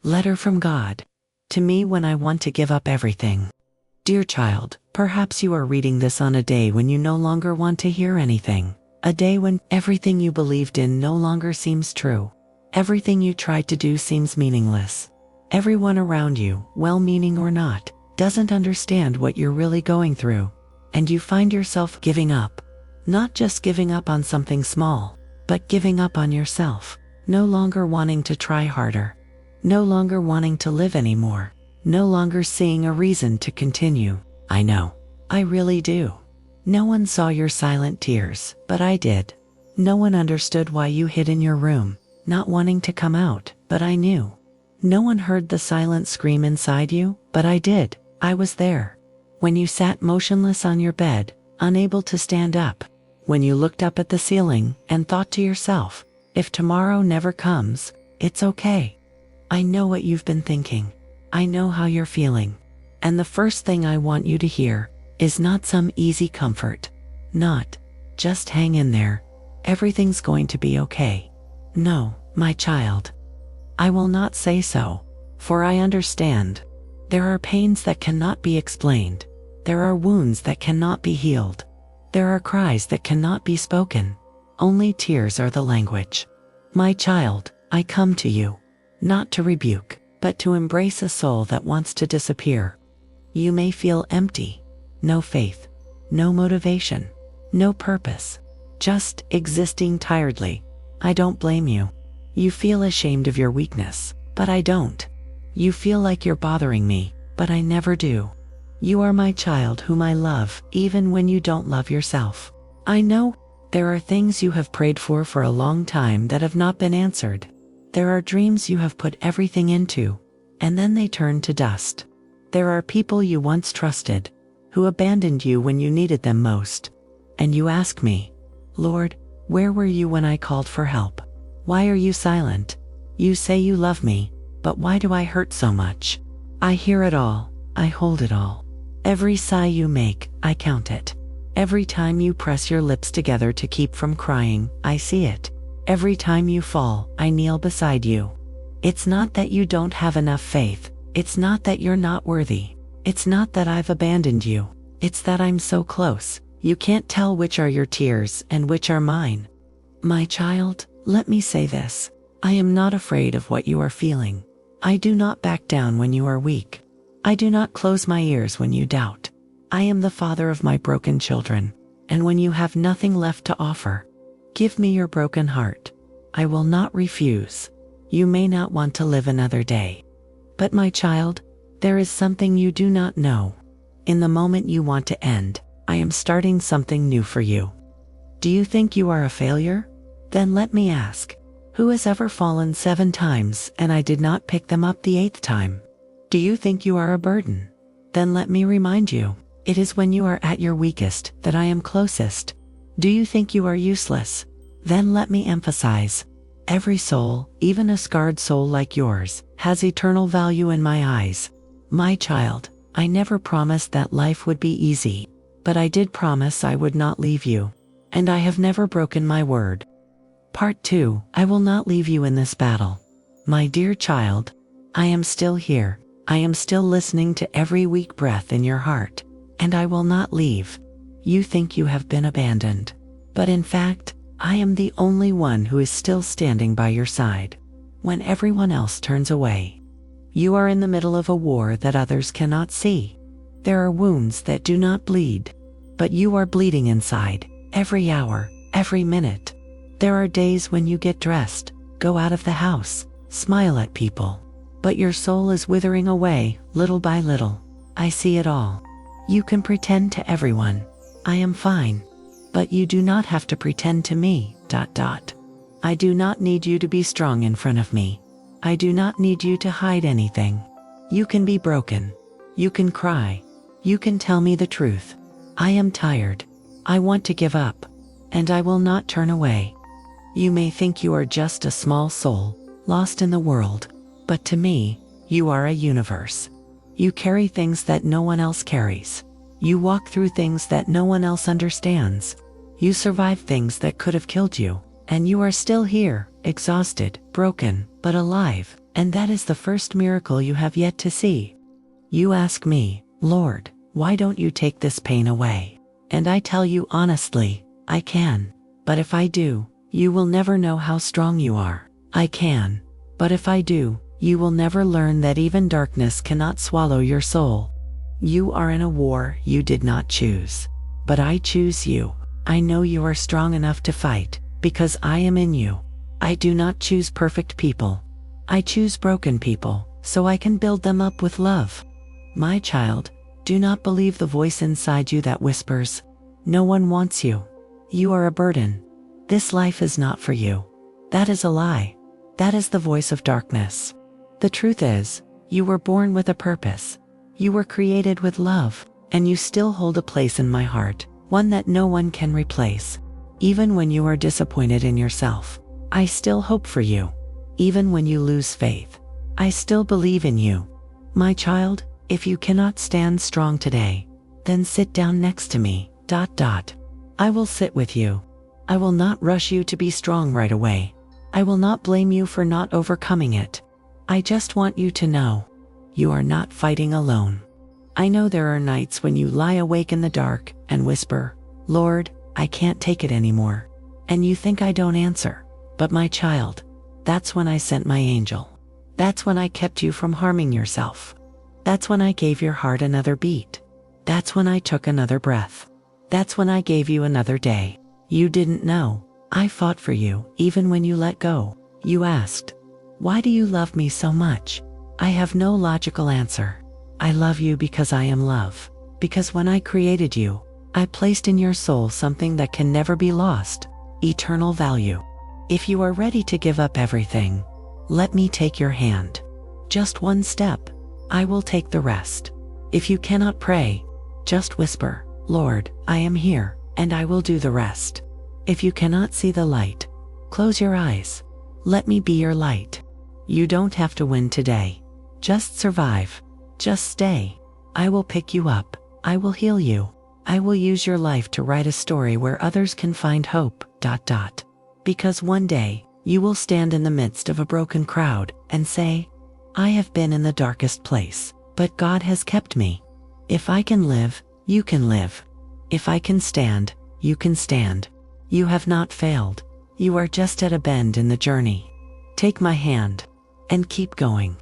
Letter from God. To me when I want to give up everything. Dear child, perhaps you are reading this on a day when you no longer want to hear anything. A day when everything you believed in no longer seems true. Everything you tried to do seems meaningless. Everyone around you, well-meaning or not, doesn't understand what you're really going through. And you find yourself giving up. Not just giving up on something small, but giving up on yourself. No longer wanting to try harder. No longer wanting to live anymore. No longer seeing a reason to continue. I know. I really do. No one saw your silent tears, but I did. No one understood why you hid in your room, not wanting to come out, but I knew. No one heard the silent scream inside you, but I did. I was there. When you sat motionless on your bed, unable to stand up. When you looked up at the ceiling and thought to yourself, if tomorrow never comes, it's okay. I know what you've been thinking. I know how you're feeling. And the first thing I want you to hear is not some easy comfort. Not, just hang in there. Everything's going to be okay. No, my child. I will not say so, for I understand. There are pains that cannot be explained. There are wounds that cannot be healed. There are cries that cannot be spoken. Only tears are the language. My child, I come to you, not to rebuke, but to embrace a soul that wants to disappear. You may feel empty, no faith, no motivation, no purpose, just existing tiredly. I don't blame you. You feel ashamed of your weakness, but I don't. You feel like you're bothering me, but I never do. You are my child whom I love, even when you don't love yourself. I know there are things you have prayed for a long time that have not been answered. There are dreams you have put everything into, and then they turn to dust. There are people you once trusted, who abandoned you when you needed them most. And you ask me, Lord, where were you when I called for help? Why are you silent? You say you love me, but why do I hurt so much? I hear it all, I hold it all. Every sigh you make, I count it. Every time you press your lips together to keep from crying, I see it. Every time you fall, I kneel beside you. It's not that you don't have enough faith. It's not that you're not worthy. It's not that I've abandoned you. It's that I'm so close, you can't tell which are your tears and which are mine. My child, let me say this. I am not afraid of what you are feeling. I do not back down when you are weak. I do not close my ears when you doubt. I am the father of my broken children, and when you have nothing left to offer, give me your broken heart. I will not refuse. You may not want to live another day. But my child, there is something you do not know. In the moment you want to end, I am starting something new for you. Do you think you are a failure? Then let me ask, who has ever fallen 7 times and I did not pick them up the 8th time? Do you think you are a burden? Then let me remind you, it is when you are at your weakest that I am closest. Do you think you are useless? Then let me emphasize, every soul, even a scarred soul like yours, has eternal value in my eyes. My child, I never promised that life would be easy, but I did promise I would not leave you, and I have never broken my word. Part 2, I will not leave you in this battle. My dear child, I am still here. I am still listening to every weak breath in your heart, and I will not leave. You think you have been abandoned, but in fact, I am the only one who is still standing by your side. When everyone else turns away, you are in the middle of a war that others cannot see. There are wounds that do not bleed, but you are bleeding inside, every hour, every minute. There are days when you get dressed, go out of the house, smile at people, but your soul is withering away, little by little. I see it all. You can pretend to everyone, I am fine, but you do not have to pretend to me, ... I do not need you to be strong in front of me. I do not need you to hide anything. You can be broken. You can cry. You can tell me the truth. I am tired. I want to give up, and I will not turn away. You may think you are just a small soul, lost in the world, but to me, you are a universe. You carry things that no one else carries. You walk through things that no one else understands. You survive things that could have killed you, and you are still here, exhausted, broken, but alive. And that is the first miracle you have yet to see. You ask me, Lord, why don't you take this pain away? And I tell you honestly, I can. But if I do, you will never know how strong you are. I can. But if I do, you will never learn that even darkness cannot swallow your soul. You are in a war you did not choose. But I choose you. I know you are strong enough to fight, because I am in you. I do not choose perfect people. I choose broken people, so I can build them up with love. My child, do not believe the voice inside you that whispers, "No one wants you. You are a burden. This life is not for you." That is a lie. That is the voice of darkness. The truth is, you were born with a purpose. You were created with love, and you still hold a place in my heart, one that no one can replace. Even when you are disappointed in yourself, I still hope for you. Even when you lose faith, I still believe in you. My child, if you cannot stand strong today, then sit down next to me, ... I will sit with you. I will not rush you to be strong right away. I will not blame you for not overcoming it. I just want you to know, you are not fighting alone. I know there are nights when you lie awake in the dark and whisper, "Lord, I can't take it anymore." And you think I don't answer. But my child, that's when I sent my angel. That's when I kept you from harming yourself. That's when I gave your heart another beat. That's when I took another breath. That's when I gave you another day. You didn't know. I fought for you even when you let go. You asked, "Why do you love me so much?" I have no logical answer. I love you because I am love. Because when I created you, I placed in your soul something that can never be lost, eternal value. If you are ready to give up everything, let me take your hand. Just one step. I will take the rest. If you cannot pray, just whisper, "Lord, I am here," and I will do the rest. If you cannot see the light, close your eyes. Let me be your light. You don't have to win today. Just survive. Just stay. I will pick you up. I will heal you. I will use your life to write a story where others can find hope. ... Because one day, you will stand in the midst of a broken crowd and say, "I have been in the darkest place, but God has kept me." If I can live, you can live. If I can stand, you can stand. You have not failed. You are just at a bend in the journey. Take my hand and keep going.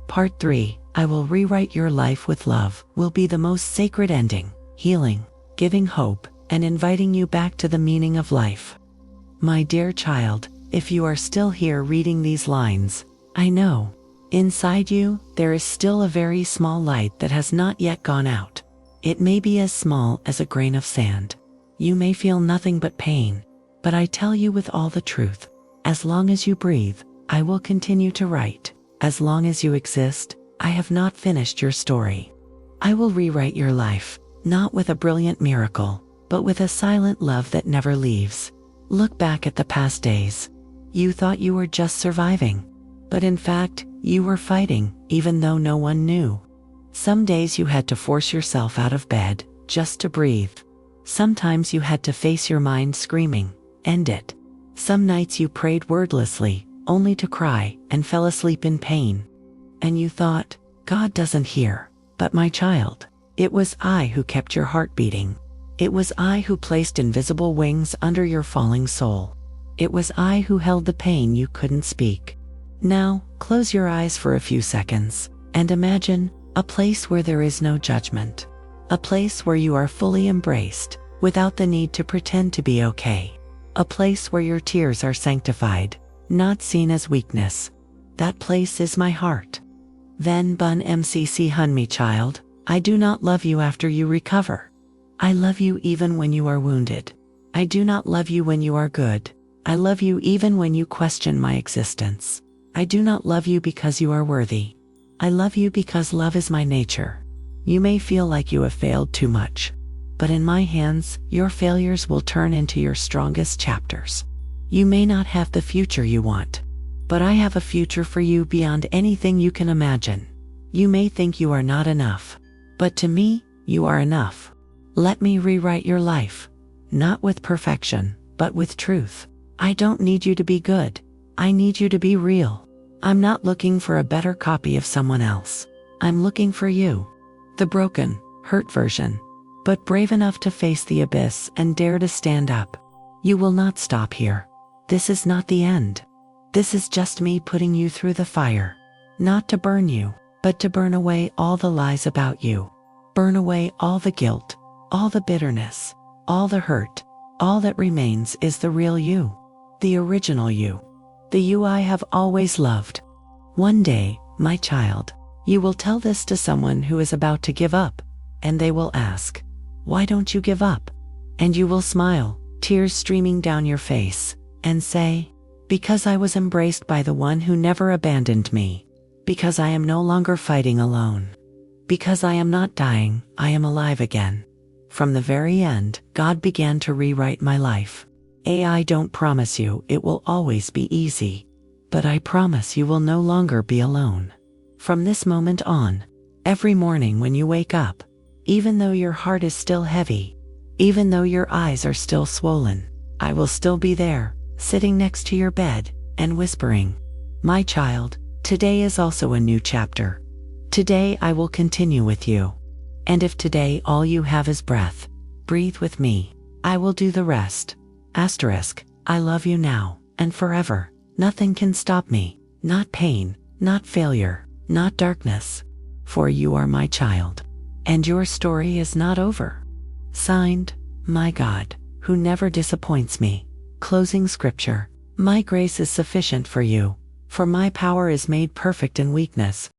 Part 3, I will rewrite your life with love, will be the most sacred ending, healing, giving hope, and inviting you back to the meaning of life. My dear child, if you are still here reading these lines, I know, inside you, there is still a very small light that has not yet gone out. It may be as small as a grain of sand. You may feel nothing but pain, but I tell you with all the truth, as long as you breathe, I will continue to write. As long as you exist, I have not finished your story. I will rewrite your life, not with a brilliant miracle, but with a silent love that never leaves. Look back at the past days. You thought you were just surviving, but in fact, you were fighting, even though no one knew. Some days you had to force yourself out of bed, just to breathe. Sometimes you had to face your mind screaming, "End it." Some nights you prayed wordlessly, only to cry and fell asleep in pain. And you thought, God doesn't hear. But my child, it was I who kept your heart beating. It was I who placed invisible wings under your falling soul. It was I who held the pain you couldn't speak. Now, close your eyes for a few seconds, and imagine a place where there is no judgment. A place where you are fully embraced, without the need to pretend to be okay. A place where your tears are sanctified, not seen as weakness. That place is my heart. Then bun mcc hun me child, I do not love you after you recover. I love you even when you are wounded. I do not love you when you are good. I love you even when you question my existence. I do not love you because you are worthy. I love you because love is my nature. You may feel like you have failed too much, but in my hands, your failures will turn into your strongest chapters. You may not have the future you want, but I have a future for you beyond anything you can imagine. You may think you are not enough, but to me, you are enough. Let me rewrite your life, not with perfection, but with truth. I don't need you to be good. I need you to be real. I'm not looking for a better copy of someone else. I'm looking for you. The broken, hurt version, but brave enough to face the abyss and dare to stand up. You will not stop here. This is not the end. This is just me putting you through the fire. Not to burn you, but to burn away all the lies about you. Burn away all the guilt, all the bitterness, all the hurt. All that remains is the real you, the original you, the you I have always loved. One day, my child, you will tell this to someone who is about to give up, and they will ask, "Why don't you give up?" And you will smile, tears streaming down your face, and say, "Because I was embraced by the one who never abandoned me. Because I am no longer fighting alone. Because I am not dying, I am alive again." From the very end, God began to rewrite my life. I don't promise you it will always be easy, but I promise you will no longer be alone. From this moment on, every morning when you wake up, even though your heart is still heavy, even though your eyes are still swollen, I will still be there, sitting next to your bed, and whispering, "My child, today is also a new chapter. Today I will continue with you. And if today all you have is breath, breathe with me. I will do the rest. I love you now, and forever. Nothing can stop me, not pain, not failure, not darkness. For you are my child. And your story is not over." Signed, my God, who never disappoints me. Closing scripture. My grace is sufficient for you, for my power is made perfect in weakness.